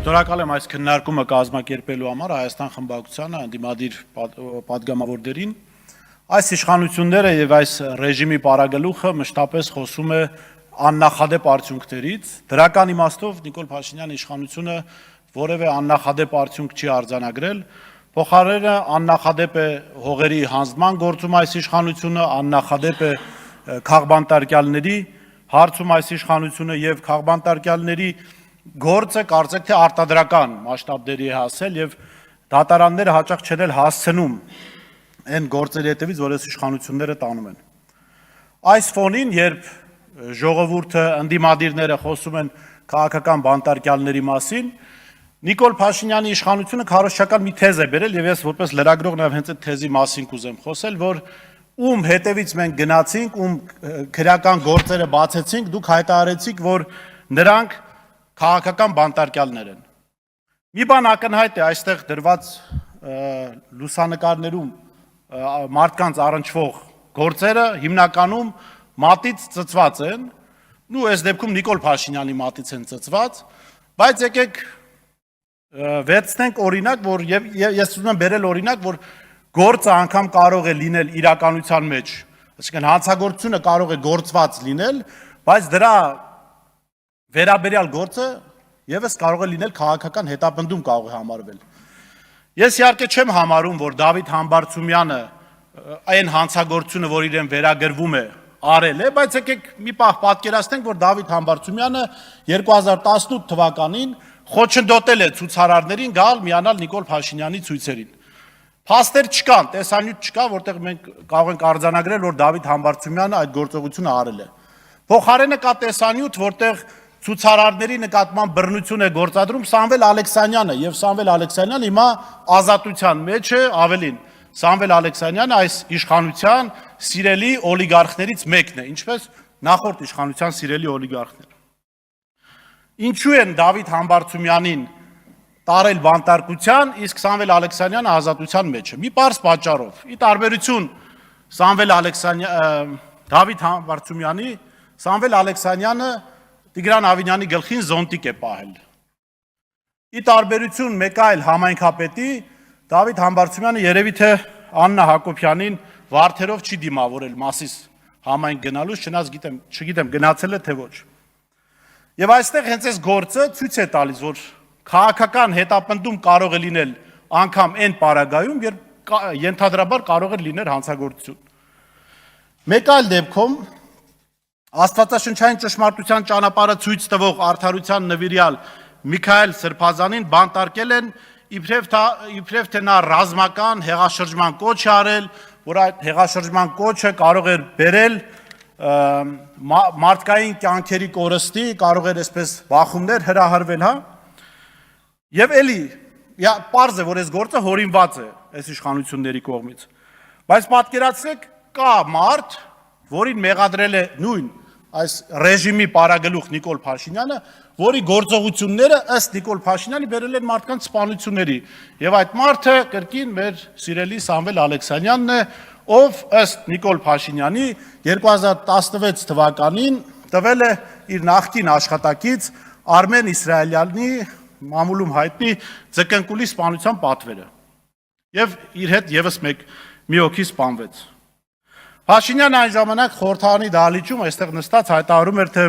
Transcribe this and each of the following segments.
Շնորհակալ եմ այս քննարկումը կազմակերպելու համար Հայաստան խմբակցությանը, ընդդիմադիր պատգամավորներին։ Այս իշխանությունները եւ այս ռեժիմի պարագլուխը մշտապես խոսում է աննախադեպ արդյունքներից։ Դրական իմաստով Նիկոլ Փաշինյանի իշխանությունը որևէ աննախադեպ արդյունք չի արձանագրել։ Փոխարենը աննախադեպ է հողերի հանձնման գործում այս իշխանությունը, աննախադեպ է քաղբանտարկյալների հարցում այս իշխանությունը եւ քաղբանտարկյալների գործը կարծեք թե արտադրական մասշտաբների է հասել եւ դատարանները հաճախ չեն էլ հասցնում այն գործերի հետևից, որ այս իշխանությունները տանում են։ Այս ֆոնին, երբ ժողովուրդը, ընդդիմադիրները խոսում են քաղաքական բանտարկյալների մասին, Նիկոլ Փաշինյանի իշխանությունը քարոզչական մի թեզ է բերել եւ ես որպես լրագրող նաեւ հենց այդ թեզի մասին կուզեմ խոսել, որ ում հետևից մենք գնացինք, ում քրեական գործերը բացեցինք, դուք հայտարարեցիք, որ նրանք քաղաքական բանտարկյալներ են։ Մի բան ակնհայտ է այստեղ դրված լուսանկարներում մարդկանց առնչվող գործերը հիմնականում մատից ծծված են, ու այս դեպքում Նիկոլ Փաշինյանի մատից են ծծված, բայց եկեք վերցնենք օրինակ, որ ես ուզում եմ բերել օրինակ, որ գործը անգամ կարող է լինել իրականության մեջ, այսինքն հանցագործությունը կարող է գործված լինել, բայց դրա վերաբերյալ գործը եւս կարող է լինել քաղաքական հետապնդում կարող է համարվել։ Ես իհարկե չեմ համարում, որ Դավիթ Համբարձումյանը այն հանցագործությունը, որ իրեն վերագրվում է, արել է, բայց եկեք մի պահ պատկերացնենք, որ Դավիթ Համբարձումյանը 2018 թվականին խոչընդոտել է ցուցարարներին գալ միանալ Նիկոլ Փաշինյանի ցույցերին։ Փաստեր չկան, տեսանյութ չկա, որտեղ մենք կարող ենք արձանագրել, որ Դավիթ Համբարձումյանը այդ գործողությունը արել է։ Փոխարենը կա տեսանյութ, որտեղ ցուցարարների նկատմամբ բռնություն է գործադրում Սամվել Ալեքսանյանը, եւ Սամվել Ալեքսանյանը հիմա ազատության մեջ է, ավելին, Սամվել Ալեքսանյանը այս իշխանության սիրելի օլիգարխներից մեկն է, ինչպես նախորդ իշխանության սիրելի օլիգարխները։ Ինչու են Դավիթ Համբարձումյանին տարել բանտարկության, իսկ Սամվել Ալեքսանյանը ազատության մեջ է։ Մի պարզ պատճառով։ Ի տարբերություն Դավիթ Համբարձումյանի, Սամվել Ալեքսանյանը Տիգրան Ավինյանի գլխին զոնտիկ է պահել։ Ի տարբերություն մեկ այլ համայնքապետի, Դավիթ Համբարձումյանը երևի թե Աննա Հակոբյանին վարդերով չի դիմավորել Մասիս համայնք գնալուց, չգիտեմ գնացել է թե ոչ։ Եվ այստեղ հենց այս գործը ցույց է տալիս, որ քաղաքական հետապնդում կարող է լինել անգամ այն պարագայում, երբ ենթադրաբար կարող է լինել հանցագործություն։ Մեկ այլ դեպքում Աստվածաշնչային ճշմարտության ճանապարհը ցույց տվող արդարության նվիրյալ Միքայել Սրբազանին բանտարկել են իբրև թե նա ռազմական հեղաշրջման կոչ է արել, որ այդ հեղաշրջման կոչը կարող էր բերել մարդկային կյանքերի կորստի, կարող էր այսպես բախումներ հրահրվել, հա։ Եվ էլի, պարզ է, որ այս գործը հորինված է այս իշխանությունների կողմից։ Բայց պատկերացրեք, կա մարդ, որին մեղադրել է նույն այս ռեժիմի պարագլուխ Նիկոլ Փաշինյանը, որի գործողությունները ըստ Նիկոլ Փաշինյանի բերել են մարդկանց սպանությունների։ Եվ այդ մարդը կրկին մեր սիրելի Սամվել Ալեքսանյանն է, ով ըստ Նիկոլ Փաշինյանի 2016 թվականին տվել է իր նախկին աշխատակից Արմեն Իսրայելյանի մամուլում հայտնի ձկնկուլի սպանության պատվերը։ Եվ իր հետ եւս մի հոգի սպանվեց։ Փաշինյանը այն ժամանակ խորհրդարանի դահլիճում այստեղ նստած հայտարարում էր, թե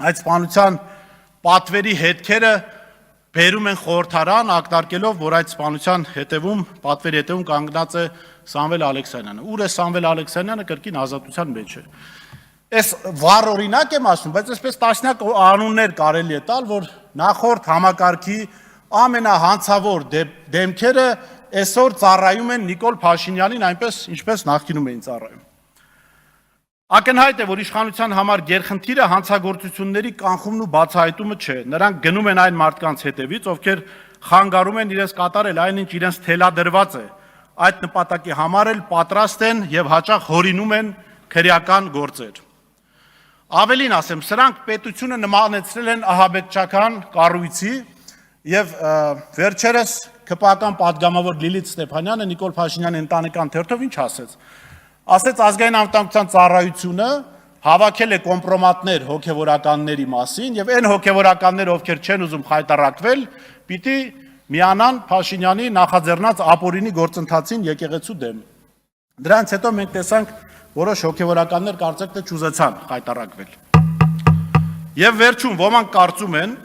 այդ սպանության պատվերի հետքերը բերում են խորհրդարան, ակնարկելով, որ այդ սպանության հետևում, պատվերի հետևում կանգնած է Սամվել Ալեքսանյանը։ Ուր է Սամվել Ալեքսանյանը, կրկին ազատության մեջ է։ Այս վառ օրինակ եմ ասում, բայց այսպես տասնյակ անուններ կարելի է տալ, որ նախորդ համակարգի ամենահանցավոր դեմքերը այսօր ծառայում են Նիկոլ Փաշինյանին, այնպես ինչպես նախկինում էին ծառայում։ Ակնհայտ է, որ իշխանության համար գերխնդիրը հանցագործությունների կանխումն ու բացահայտումը չէ։ Նրանք գնում են այն մարդկանց հետևից, ովքեր խանգարում են իրենց կատարել այնինչ իրենց թելադրված է։ Այդ նպատակի համար էլ պատրաստ են եւ հաճախ հորինում են քրեական գործեր։ Ավելին ասեմ, սրանք պետությունը նմանեցրել են ահաբեկչական կառույցի եւ վերջերս ԿՊԱ-ական պատգամավոր Լիլիթ Ստեփանյանը Նիկոլ Փաշինյանի ընտանեկան թերթով ինչ ասեց։ Ասեց ազգային անվտանգության ծառայությունը հավաքել է կոմպրոմատներ հոգևորականների մասին եւ այն հոգևորականները, ովքեր չեն ուզում խայտարակվել, պիտի միանան Փաշինյանի նախաձեռնած ապօրինի գործընթացին եկեղեցու դեմ։ Դրանից հետո մենք տեսանք որոշ հոգևորականներ կարծեք թե չուզեցան խայտարակվել։ Եվ վերջում ոմանք կարծում են,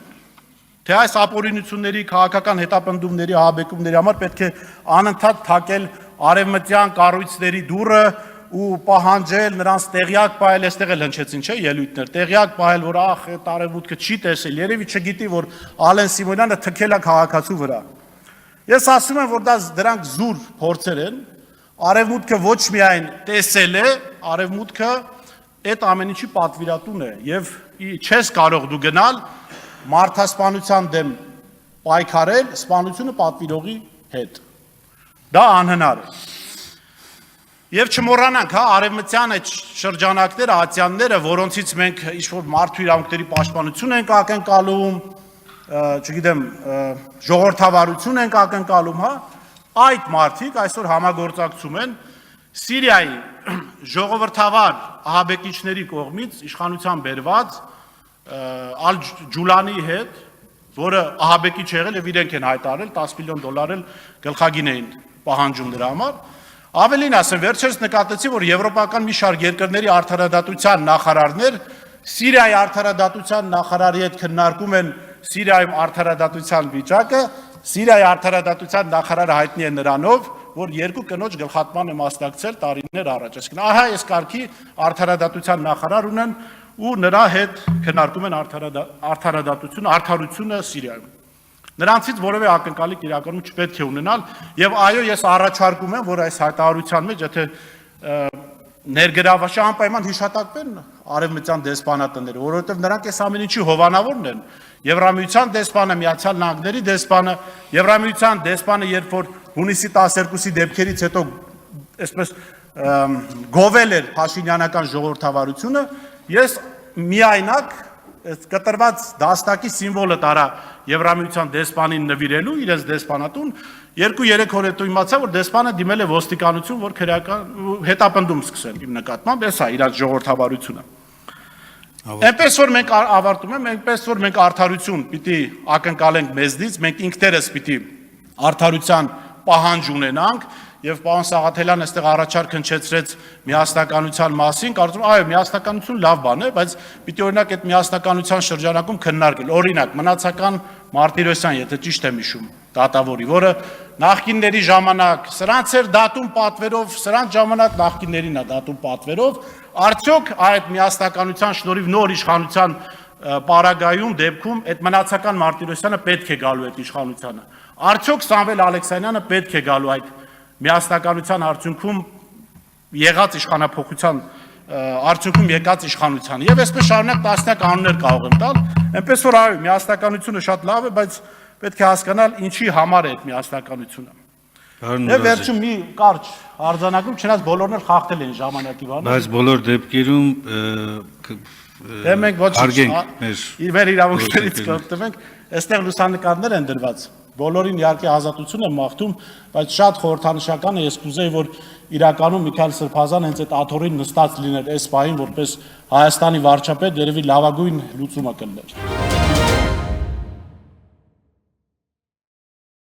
թե այս ապօրինությունների քաղաքական հետապնդումների ահաբեկումների համար պետք է անընդհատ թակել արևմտյան կառույցների դուռը ու պահանջել նրանց տեղյակ պահել, այստեղ էլ հնչեցին, չէ, ելույթներ, տեղյակ պահել, որ ախ, այդ արևմուտքը չի տեսել, երևի չգիտի, որ Ալեն Սիմոնյանը թքել է քաղաքացու վրա։ Ես ասում եմ, որ դրանք զուր փորձեր են, արևմուտքը ոչ միայն տեսել է, արևմուտքը այդ ամեն ինչի պատվիրատուն է եւ չես կարող դու գնալ մարդասպանության դեմ պայքարել սպանությունը պատվիրողի հետ։ Դա անհնար է։ Եվ չմոռանանք, հա, արևմտյան այդ շրջանակները, ատյանները, որոնցից մենք ինչ-որ մարդու իրավունքների պաշտպանություն ենք ակնկալում, չգիտեմ, ժողովրդավարություն ենք ակնկալում, հա, այդ մարդիկ այսօր համագործակցում են Սիրիայի ժողովրդավար ահաբեկիչների կողմից իշխանության բերված Ալ-Ջուլանի հետ, որը ահաբեկիչ եղել եւ իրենք են հայտարարել 10 միլիոն դոլար էլ գլխագին էին պահանջում դրա համար։ Ավելին ասեմ, վերջերս նկատեցի, որ եվրոպական մի շարք երկրների արդարադատության նախարարներ Սիրիայի արդարադատության նախարարի հետ քննարկում են Սիրիայում արդարադատության վիճակը, Սիրիայի արդարադատության նախարարը հայտնի է նրանով, որ երկու կնոջ գլխատման է մասնակցել տարիներ առաջ։ Այսինքն, ահա այս կարգի արդարադատության նախարար ունեն ու նրա հետ քննարկում են արդարությունը Սիրիայում։ Նրանցից որևէ ակնկալիք իրականում չպետք է ունենալ եւ այո, ես առաջարկում եմ, որ այս հայտարարության մեջ, եթե ներգրավაში անպայման հիշատակվեն արևմտյան դեսպանատները, որովհետեւ նրանք այս ամեն ինչի հովանավորն են։ Եվրամիության դեսպանը, Միացյալ Նահանգների դեսպանը, Եվրամիության դեսպանը, երբ որ հունիսի 12-ի դեպքերից հետո այսպես գովել էր Փաշինյանական ժողովրդավարությունը, ես միայնակ կտրված դաստակի սիմվոլը տարա Եվրամիության դեսպանին նվիրելու իրենց դեսպանատուն, 2-3 օր հետո իմացա, որ դեսպանը դիմել է ոստիկանություն, որ հետապնդում սկսեն իմ նկատմամբ, էս է իրաց ժողովրդավարությունը։ Այնպես որ մենք ավարտում եմ, այնպես որ մենք արդարություն պիտի ակնկալենք մեզնից, մենք ինքներս պիտի արդարության պահանջ ունենանք եւ պարոն Սաղաթելյան այստեղ առաջարկ հնչեցրեց միասնականության մասին, կարծում եմ, այո, միասնականություն լավ բան է, բայց պիտի օրինակ այդ միասնականության շրջանակում քննարկել, օրինակ մնացական Մարտիրոսյան, եթե ճիշտ եմ հիշում, դատավորի, որը նախկինների ժամանակ սրանց էր դատում պատվերով, սրանց ժամանակ նախկիններին է դատում պատվերով, արդյոք այդ միասնականության շնորհիվ նոր իշխանության պարագայում դեպքում այդ մնացական Մարտիրոսյանը պետք է գալու այդ իշխանությանը։ Արդյոք Սամվել Ալեքսանյանը պետք է գալու այդ միասնականության արդյունքում եղած իշխանափոխության արդյունքում եկած իշխանության եւ այսպես շարունակ տասնյակ անուններ կարող եմ տալ, այնպես որ այո, միասնականությունը շատ լավ է, բայց պետք է հասկանալ ինչի համար է այդ միասնականությունը։ Եվ վերջում մի կարճ արձանագրում, չնայած բոլորն էլ խախտել են ժամանակի բանը։ Բայց բոլոր դեպքերում դե մենք ոչինչ մեր իրավունքներից կօգտվենք, այստեղ լուսանկարներ են դրված։ Բոլորին իհարկե ազատություն եմ մաղթում, բայց շատ խորհրդանշական է, ես կուզեի, որ իրականում Միքայել Սրբազան հենց այդ աթոռին նստած լիներ այս պահին, որպես Հայաստանի վարչապետ, երևի լավագույն լուծումը կլներ։